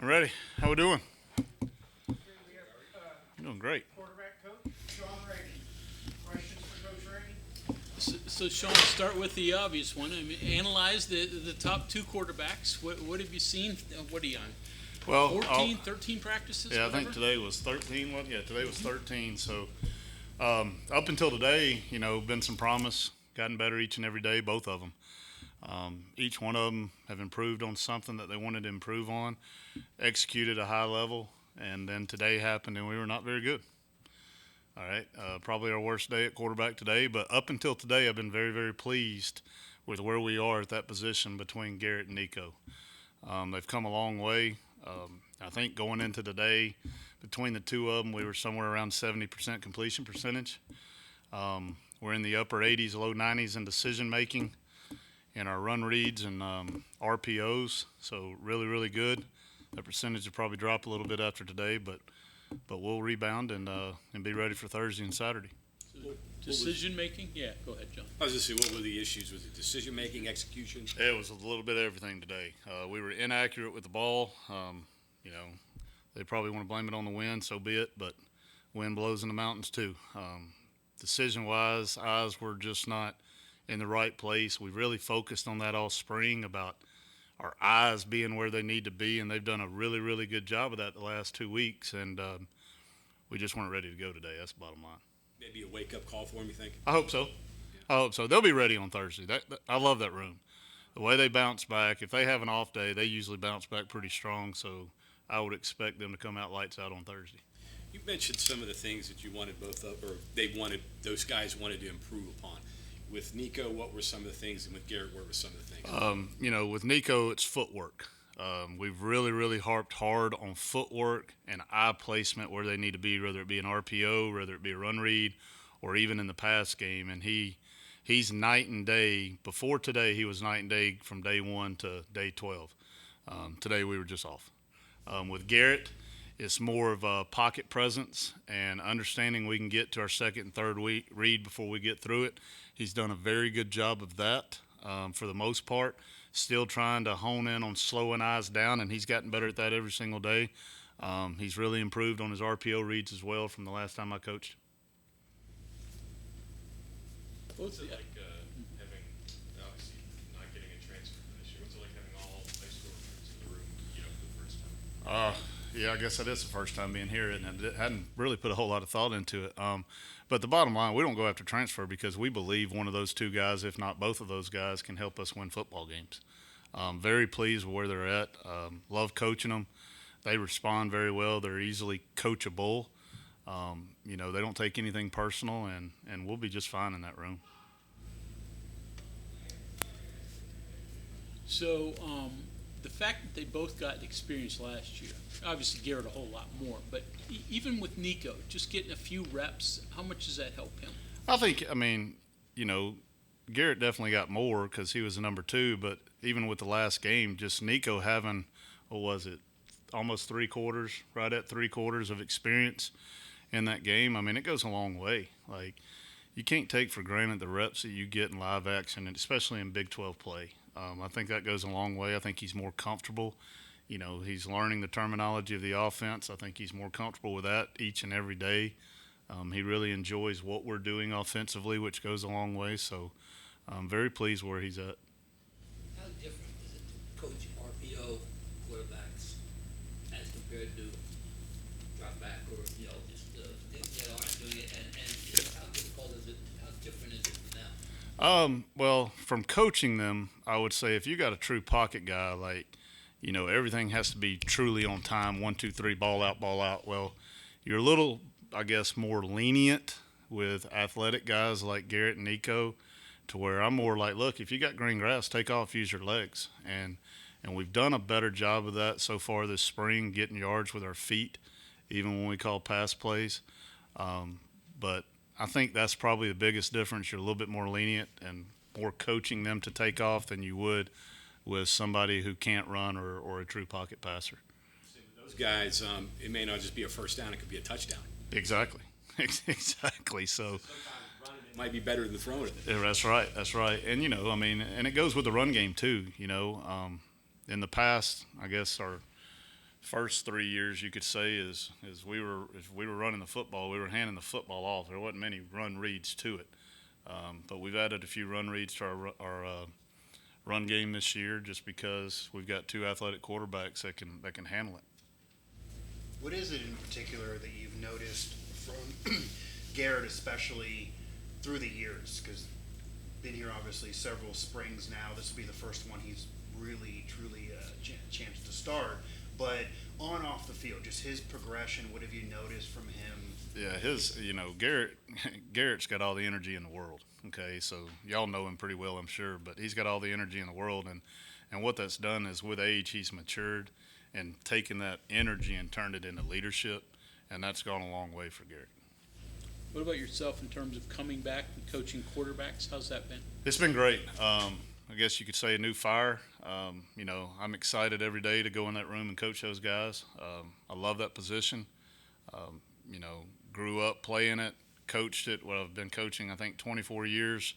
Ready? How we doing? Doing great. Quarterback coach, Sean Reagan. Questions for Coach Reagan? So Sean, start with the obvious one. I mean, analyze the top two quarterbacks. What have you seen? What are you on? Well, 14, 13 practices? yeah, whatever? I think today was 13. What? Yeah, today was 13. So up until today, been some promise. Gotten better each and every day, both of them. Each one of them have improved on something that they wanted to improve on, executed a high level, and then today happened and we were not very good. All right, probably our worst day at quarterback today, but up until today I've been very, very pleased with where we are at that position between Garrett and Nicco. They've come a long way. I think going into today, between the two of them, we were somewhere around 70% completion percentage. We're in the upper 80s, low 90s in decision making in our run reads and RPOs, so really, really good. That percentage will probably drop a little bit after today, but we'll rebound and be ready for Thursday and Saturday. Decision making? Yeah, go ahead, John. I was just saying, what were the issues with the decision making, execution? It was a little bit of everything today. We were inaccurate with the ball. They probably want to blame it on the wind, so be it, but wind blows in the mountains too. Decision-wise, eyes were just not in the right place. We really focused on that all spring about our eyes being where they need to be, and they've done a really, really good job of that the last 2 weeks, and we just weren't ready to go today. That's the bottom line. Maybe a wake-up call for them, you think? I hope so. I hope so. They'll be ready on Thursday. I love that room. The way they bounce back, if they have an off day, they usually bounce back pretty strong, so I would expect them to come out lights out on Thursday. You mentioned some of the things that you wanted those guys wanted to improve upon. With Nicco, what were some of the things, and with Garrett, what were some of the things? With Nicco, it's footwork. We've really, really harped hard on footwork and eye placement where they need to be, whether it be an RPO, whether it be a run read, or even in the pass game. And he's night and day. Before today, he was night and day from day 1 to day 12. Today, we were just off. With Garrett, it's more of a pocket presence and understanding we can get to our second and third read before we get through it. He's done a very good job of that for the most part. Still trying to hone in on slowing eyes down, and he's gotten better at that every single day. He's really improved on his RPO reads as well from the last time I coached. What's it like having, obviously, not getting a transfer this year? What's it like having all high school recruits in the room, for the first time? Yeah, I guess that is the first time being here, and it hadn't really put a whole lot of thought into it. But the bottom line, we don't go after transfer because we believe one of those two guys, if not both of those guys, can help us win football games. Very pleased with where they're at. Love coaching them. They respond very well. They're easily coachable. They don't take anything personal, and we'll be just fine in that room. So the fact that they both got experience last year, obviously Garrett a whole lot more, but even with Nicco, just getting a few reps, how much does that help him? I think, Garrett definitely got more because he was the number 2, but even with the last game, just Nicco having, almost 3/4, right at 3/4 of experience in that game, it goes a long way. Like, you can't take for granted the reps that you get in live action, and especially in Big 12 play. I think that goes a long way. I think he's more comfortable. He's learning the terminology of the offense. I think he's more comfortable with that each and every day. He really enjoys what we're doing offensively, which goes a long way. So I'm very pleased where he's at. How different is it to coach RPO quarterbacks as compared to drop back or, just that aren't doing it? And how difficult is it? How different is it for them? Well, from coaching them, I would say if you got a true pocket guy, like, everything has to be truly on time, 1, 2, 3, ball out, ball out. Well, you're a little, I guess, more lenient with athletic guys like Garrett and Nicco, to where I'm more like, look, if you got green grass, take off, use your legs. And we've done a better job of that so far this spring, getting yards with our feet, even when we call pass plays. But I think that's probably the biggest difference. You're a little bit more lenient and more coaching them to take off than you would with somebody who can't run or a true pocket passer. Those guys, it may not just be a first down, it could be a touchdown. Exactly. Exactly. So It might be better than throwing it. yeah, that's right. And, and it goes with the run game too. In the past, I guess our first 3 years, you could say, is we were if we were running the football, we were handing the football off. There wasn't many run reads to it, but we've added a few run reads to our run game this year, just because we've got two athletic quarterbacks that can handle it. What is it in particular that you've noticed from Garrett, especially through the years? Because been here obviously several springs now. This will be the first one he's really, truly chance to start. But on and off the field, just his progression. What have you noticed from him? Yeah, Garrett's got all the energy in the world. Okay, so y'all know him pretty well, I'm sure, but he's got all the energy in the world, and what that's done is with age, he's matured and taken that energy and turned it into leadership, and that's gone a long way for Garrett. What about yourself in terms of coming back and coaching quarterbacks? How's that been? It's been great. I guess you could say a new fire. I'm excited every day to go in that room and coach those guys. I love that position. Grew up playing it, coached it. Well, I've been coaching, I think, 24 years.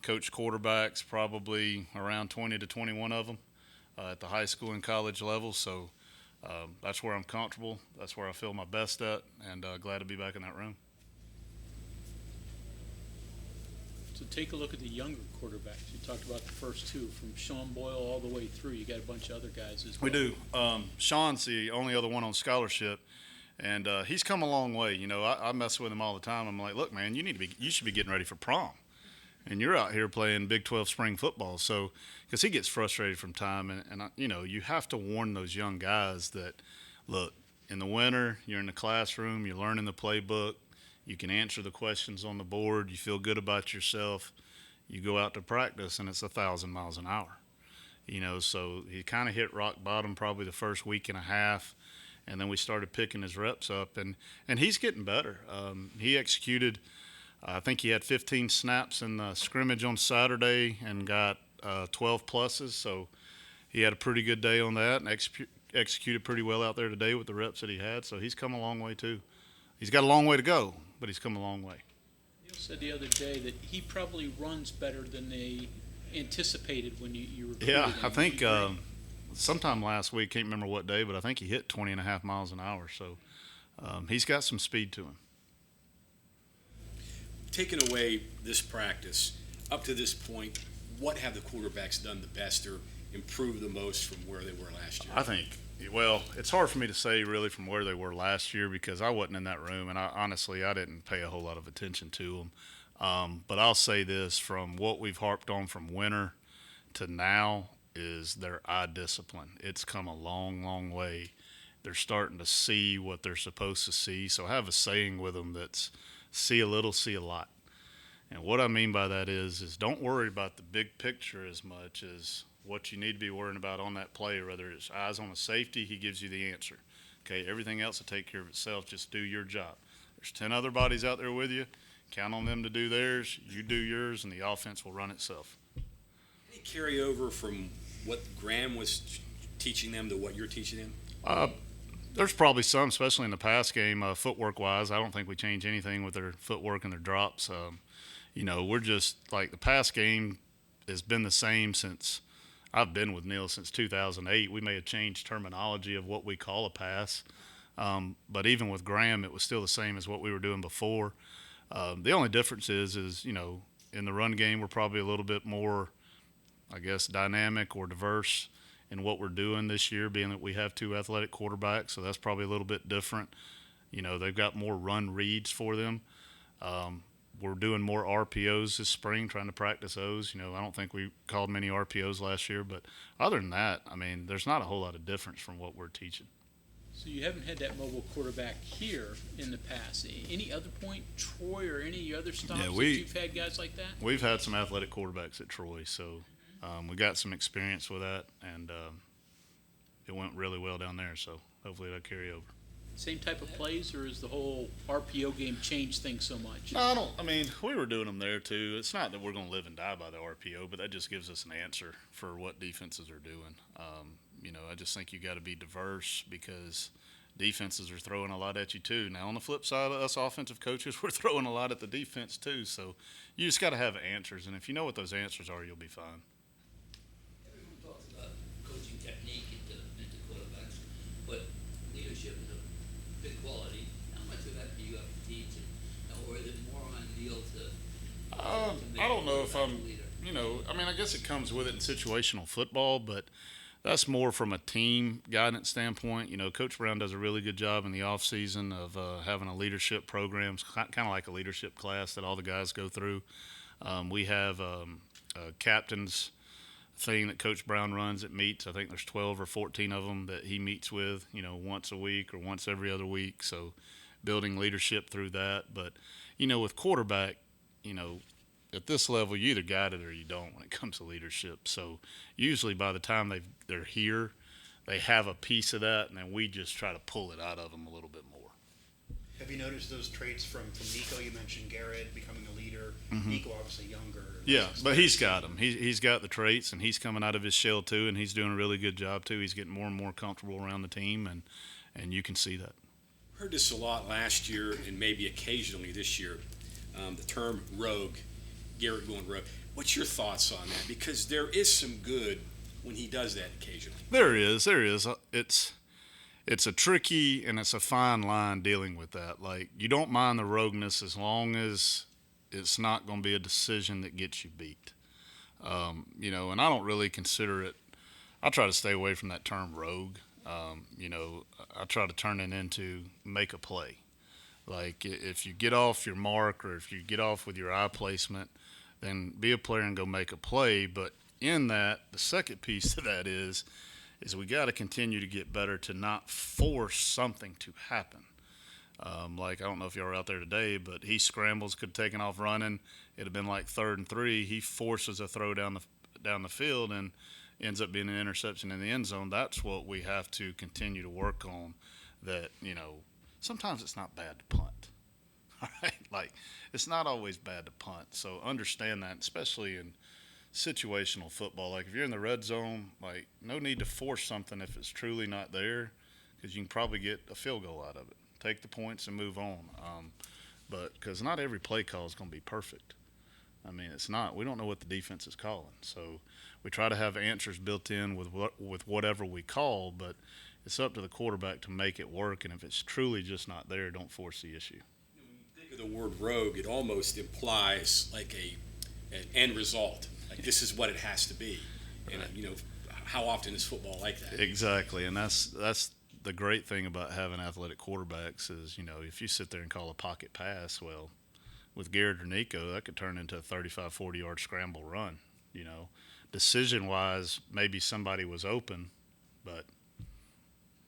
Coached quarterbacks, probably around 20 to 21 of them at the high school and college level. So that's where I'm comfortable. That's where I feel my best at, and glad to be back in that room. So take a look at the younger quarterbacks. You talked about the first two, from Sean Boyle all the way through. You got a bunch of other guys as well. We do. Sean's the only other one on scholarship, and he's come a long way. I mess with him all the time. I'm like, look, man, you should be getting ready for prom, and you're out here playing Big 12 spring football. So, because he gets frustrated from time, and you have to warn those young guys that, look, in the winter, you're in the classroom, you're learning the playbook. You can answer the questions on the board. You feel good about yourself. You go out to practice, and it's 1,000 miles an hour. So he kind of hit rock bottom probably the first week and a half, and then we started picking his reps up, and he's getting better. He executed, I think he had 15 snaps in the scrimmage on Saturday and got 12 pluses, so he had a pretty good day on that and executed pretty well out there today with the reps that he had, so he's come a long way too. He's got a long way to go, but he's come a long way. You said the other day that he probably runs better than they anticipated when you recruited him. Yeah, I think sometime last week, can't remember what day, but I think he hit 20.5 miles an hour. So he's got some speed to him. Taking away this practice, up to this point, what have the quarterbacks done the best or improved the most from where they were last year? I think, well, it's hard for me to say really from where they were last year because I wasn't in that room, and I didn't pay a whole lot of attention to them. But I'll say this, from what we've harped on from winter to now is their eye discipline. It's come a long, long way. They're starting to see what they're supposed to see. So I have a saying with them that's see a little, see a lot. And what I mean by that is don't worry about the big picture as much as what you need to be worrying about on that play, whether it's eyes on a safety, he gives you the answer. Okay, everything else will take care of itself. Just do your job. There's 10 other bodies out there with you. Count on them to do theirs. You do yours, and the offense will run itself. Any carryover from what Graham was teaching them to what you're teaching them? There's probably some, especially in the pass game, footwork-wise. I don't think we change anything with their footwork and their drops. We're just like the pass game has been the same since – I've been with Neil since 2008. We may have changed terminology of what we call a pass, but even with Graham, it was still the same as what we were doing before. The only difference is in the run game, we're probably a little bit more, I guess, dynamic or diverse in what we're doing this year, being that we have two athletic quarterbacks, so that's probably a little bit different. They've got more run reads for them. We're doing more RPOs this spring, trying to practice those. I don't think we called many RPOs last year, but other than that, there's not a whole lot of difference from what we're teaching. So you haven't had that mobile quarterback here in the past. Any other point, Troy or any other stops that you've had guys like that? We've had some athletic quarterbacks at Troy, so we got some experience with that, and it went really well down there, so hopefully that'll carry over. Same type of plays, or is the whole RPO game changed things so much? No, we were doing them there too. It's not that we're going to live and die by the RPO, but that just gives us an answer for what defenses are doing. I just think you got to be diverse because defenses are throwing a lot at you too. Now, on the flip side of us offensive coaches, we're throwing a lot at the defense too. So you just got to have answers, and if you know what those answers are, you'll be fine. Everyone talks about coaching technique into quarterbacks, but leader? You know, I mean, I guess it comes with it in situational football, but that's more from a team guidance standpoint. You know, Coach Brown does a really good job in the off season of having a leadership program, kind of like a leadership class that all the guys go through. We have a captain's thing that Coach Brown runs at meets. I think there's 12 or 14 of them that he meets with, you know, once a week or once every other week. So building leadership through that. But, you know, with quarterback, you know, at this level, you either got it or you don't when it comes to leadership. So usually by the time they're here, they have a piece of that, and then we just try to pull it out of them a little bit more. Have you noticed those traits from Nicco? You mentioned Garrett becoming a leader. Nicco obviously younger. Yeah, but he's got them. He's got the traits, and he's coming out of his shell too, and he's doing a really good job too. He's getting more and more comfortable around the team, and you can see that. Heard this a lot last year and maybe occasionally this year, the term rogue, Garrett going rogue. What's your thoughts on that? Because there is some good when he does that occasionally. There is. It's a tricky and it's a fine line dealing with that. Like, you don't mind the rogueness as long as it's not going to be a decision that gets you beat. You know, and I don't really consider it. I try to stay away from that term rogue. You know, I try to turn it into make a play. Like, if you get off your mark or if you get off with your eye placement, then be a player and go make a play. But in that, the second piece to that is we got to continue to get better to not force something to happen. Like, I don't know if y'all were out there today, but he scrambles, could have taken off running. It'd have been like 3rd and 3. He forces a throw down the field and ends up being an interception in the end zone. That's what we have to continue to work on. That, you know, sometimes it's not bad to punt. All right, like, it's not always bad to punt. So understand that, especially in situational football. Like, if you're in the red zone, like, no need to force something if it's truly not there, because you can probably get a field goal out of it. Take the points and move on. But because not every play call is going to be perfect. I mean, it's not. We don't know what the defense is calling. So we try to have answers built in with whatever we call, but it's up to the quarterback to make it work. And if it's truly just not there, don't force the issue. When you think of the word rogue, it almost implies like an end result. Like, this is what it has to be. And, you know, how often is football like that? Exactly, and that's the great thing about having athletic quarterbacks is, you know, if you sit there and call a pocket pass, well, with Garrett or Nicco, that could turn into a 35, 40-yard scramble run. You know, decision-wise, maybe somebody was open, but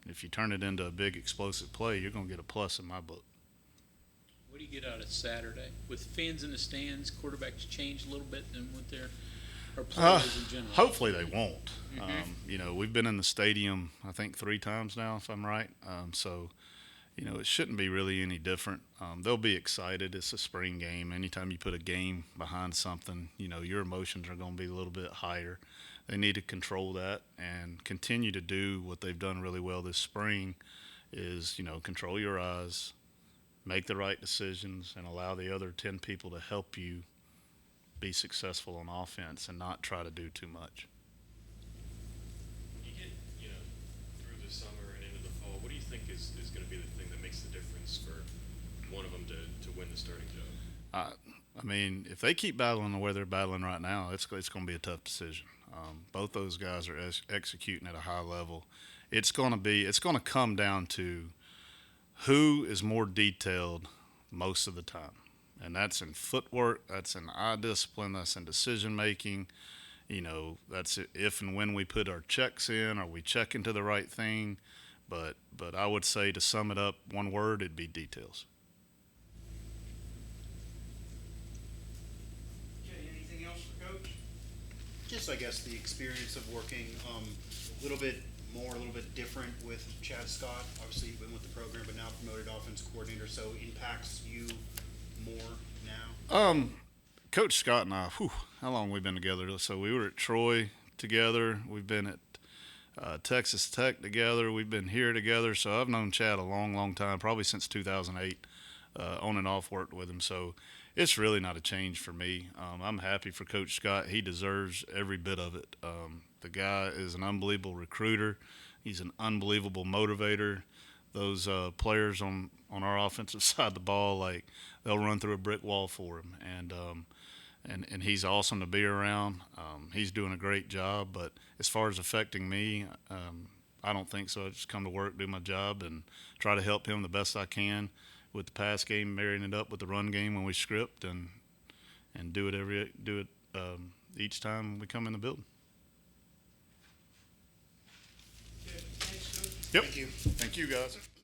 if you turn it into a big explosive play, you're going to get a plus in my book. What do you get out of Saturday? With fans in the stands, quarterbacks change a little bit than what they're, or players in general? Hopefully they won't. You know, we've been in the stadium, I think, 3 times now, if I'm right. So, you know, it shouldn't be really any different. They'll be excited. It's a spring game. Anytime you put a game behind something, you know, your emotions are going to be a little bit higher. They need to control that and continue to do what they've done really well this spring is, you know, control your eyes, make the right decisions, and allow the other 10 people to help you be successful on offense and not try to do too much. When you get, you know, through the summer and into the fall, what do you think is going to be the thing that makes the difference for one of them to win the starting job? I mean, if they keep battling the way they're battling right now, it's going to be a tough decision. Both those guys are executing at a high level. It's going to come down to who is more detailed most of the time. And that's in footwork, that's in eye discipline, that's in decision making. You know, that's if and when we put our checks in, are we checking to the right thing? But I would say, to sum it up, one word, it'd be details. Okay, anything else for Coach? Just, I guess, the experience of working a little bit different with Chad Scott. Obviously, you've been with the program, but now promoted offense coordinator, so impacts you more now? Coach Scott and I, how long have we been together? So we were at Troy together. We've been at Texas Tech together. We've been here together. So I've known Chad a long, long time, probably since 2008, on and off worked with him. So it's really not a change for me. I'm happy for Coach Scott. He deserves every bit of it. The guy is an unbelievable recruiter. He's an unbelievable motivator. Those players on our offensive side of the ball, like, they'll run through a brick wall for him. and he's awesome to be around. He's doing a great job, but as far as affecting me, I don't think so. I just come to work, do my job, and try to help him the best I can with the pass game, marrying it up with the run game when we script, and do it each time we come in the building. Okay, thanks, Coach. Yep. Thank you. Thank you, guys.